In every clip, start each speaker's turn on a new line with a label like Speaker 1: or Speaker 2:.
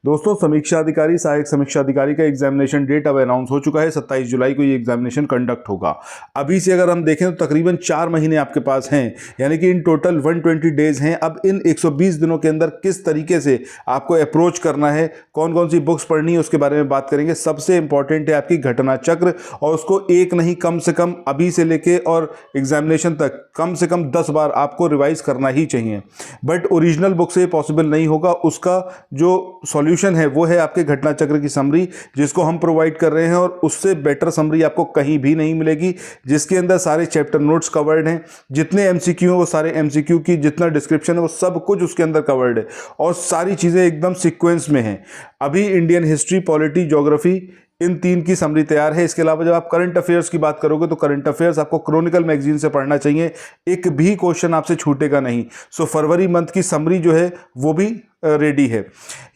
Speaker 1: दोस्तों, समीक्षा अधिकारी, सहायक समीक्षा अधिकारी का एग्जामिनेशन डेट अब अनाउंस हो चुका है। 27 जुलाई को ये एग्जामिनेशन कंडक्ट होगा। अभी से अगर हम देखें तो तकरीबन 4 महीने आपके पास हैं, यानी कि इन टोटल 120 डेज हैं। अब इन 120 दिनों के अंदर किस तरीके से आपको अप्रोच करना है, कौन कौन सी बुक्स पढ़नी है, उसके बारे में बात करेंगे। सबसे इंपॉर्टेंट है आपकी घटना चक्र, और उसको एक नहीं कम से कम अभी से लेके और एग्जामिनेशन तक कम से कम 10 बार आपको रिवाइज करना ही चाहिए। बट ओरिजिनल बुक से पॉसिबल नहीं होगा। उसका जो सॉल्यूशन है वो है आपके घटना चक्र की समरी, जिसको हम प्रोवाइड कर रहे हैं, और उससे बेटर समरी आपको कहीं भी नहीं मिलेगी, जिसके अंदर सारे चैप्टर नोट्स कवर्ड हैं। जितने एमसीक्यू हैं वो सारे एमसीक्यू की, जितना डिस्क्रिप्शन है वो सब कुछ उसके अंदर कवर्ड है, और सारी चीज़ें एकदम सीक्वेंस में हैं। अभी इंडियन हिस्ट्री, पॉलिटी, ज्योग्राफी, इन 3 की समरी तैयार है। इसके अलावा जब आप करंट अफेयर्स की बात करोगे तो करंट अफेयर्स आपको क्रॉनिकल मैगजीन से पढ़ना चाहिए, एक भी क्वेश्चन आपसे छूटेगा नहीं। सो फरवरी मंथ की समरी जो है वो भी रेडी है।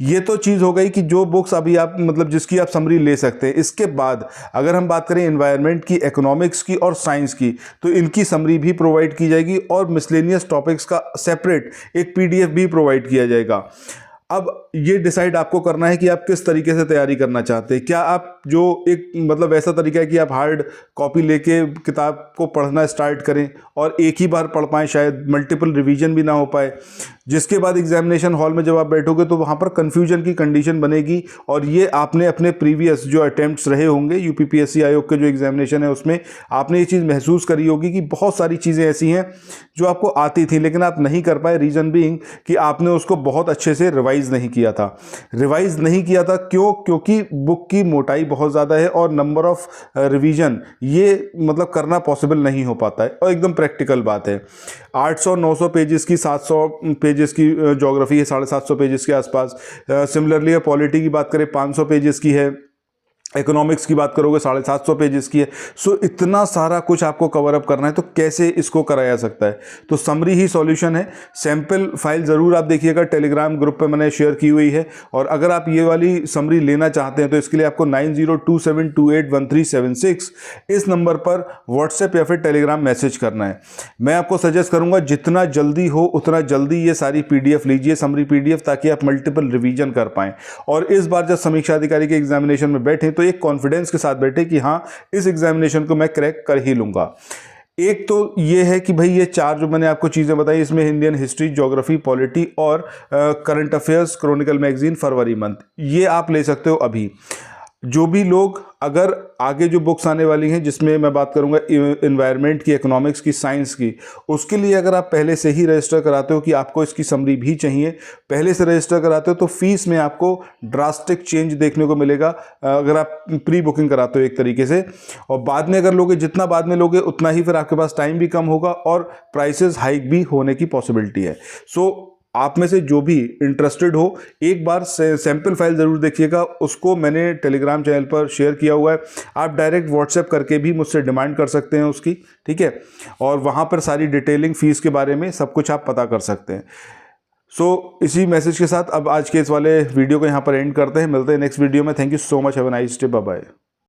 Speaker 1: ये तो चीज़ हो गई कि जो बुक्स अभी आप मतलब जिसकी आप समरी ले सकते हैं। इसके बाद अगर हम बात करें एनवायरनमेंट की, इकोनॉमिक्स की और साइंस की, तो इनकी समरी भी प्रोवाइड की जाएगी, और मिसलेनियस टॉपिक्स का सेपरेट एक पीडीएफ भी प्रोवाइड किया जाएगा। अब ये डिसाइड आपको करना है कि आप किस तरीके से तैयारी करना चाहते हैं। क्या आप जो एक मतलब ऐसा तरीका है कि आप हार्ड कॉपी लेके किताब को पढ़ना स्टार्ट करें और एक ही बार पढ़ पाएँ, शायद मल्टीपल रिवीजन भी ना हो पाए, जिसके बाद एग्जामिनेशन हॉल में जब आप बैठोगे तो वहाँ पर कन्फ्यूजन की कंडीशन बनेगी। और ये आपने अपने प्रीवियस जो अटेम्प्ट्स रहे होंगे यूपीपीएससी आयोग के जो एग्जामिनेशन है उसमें आपने ये चीज़ महसूस करी होगी कि बहुत सारी चीज़ें ऐसी हैं जो आपको आती थी लेकिन आप नहीं कर पाए। रीज़न बीइंग कि आपने उसको बहुत अच्छे से रिवाइज नहीं किया था। रिवाइज नहीं किया था क्यों? क्योंकि बुक की मोटाई बहुत ज़्यादा है और नंबर ऑफ रिवीजन ये मतलब करना पॉसिबल नहीं हो पाता है, और एकदम प्रैक्टिकल बात है। 800-900 पेजेस की, 700 पेजेस की ज्योग्राफी है, 750 पेजेस के आसपास। सिमिलरली पॉलिटी की बात करें 500 पेजेस की है, इकोनॉमिक्स की बात करोगे 750 पेजेस की है। सो इतना सारा कुछ आपको कवर अप करना है, तो कैसे इसको कराया सकता है? तो समरी ही सॉल्यूशन है। सैंपल फाइल ज़रूर आप देखिएगा, टेलीग्राम ग्रुप पे मैंने शेयर की हुई है। और अगर आप ये वाली समरी लेना चाहते हैं तो इसके लिए आपको 9027281376 इस नंबर पर व्हाट्सएप या फिर टेलीग्राम मैसेज करना है। मैं आपको सजेस्ट करूँगा जितना जल्दी हो उतना जल्दी ये सारी PDF लीजिए, समरी PDF, ताकि आप मल्टीपल रिवीजन कर पाएँ। और इस बार जब समीक्षा अधिकारी के एग्जामिनेशन में बैठें तो एक कॉन्फिडेंस के साथ बैठे कि हाँ, इस एग्जामिनेशन को मैं क्रैक कर ही लूंगा। एक तो ये है कि भाई ये 4 जो मैंने आपको चीज़ें बताई, इसमें इंडियन हिस्ट्री, ज्योग्राफी, पॉलिटी और करंट अफेयर्स, क्रॉनिकल मैगजीन फरवरी मंथ, ये आप ले सकते हो अभी। जो भी लोग अगर आगे जो बुक्स आने वाली हैं जिसमें मैं बात करूंगा एनवायरनमेंट की, इकोनॉमिक्स की, साइंस की, उसके लिए अगर आप पहले से ही रजिस्टर कराते हो कि आपको इसकी समरी भी चाहिए, पहले से रजिस्टर कराते हो, तो फीस में आपको ड्रास्टिक चेंज देखने को मिलेगा अगर आप प्री बुकिंग कराते हो एक तरीके से। और बाद में अगर लोगे, जितना बाद में लोगे उतना ही फिर आपके पास टाइम भी कम होगा और प्राइसेस हाइक भी होने की पॉसिबिलिटी है। सो आप में से जो भी इंटरेस्टेड हो, एक बार सैंपल फाइल ज़रूर देखिएगा। उसको मैंने टेलीग्राम चैनल पर शेयर किया हुआ है। आप डायरेक्ट व्हाट्सएप करके भी मुझसे डिमांड कर सकते हैं उसकी, ठीक है। और वहाँ पर सारी डिटेलिंग, फीस के बारे में सब कुछ आप पता कर सकते हैं। सो इसी मैसेज के साथ अब आज के इस वाले वीडियो को यहाँ पर एंड करते हैं। मिलते हैं नेक्स्ट वीडियो में। Thank you so much. Have a nice day. Bye bye.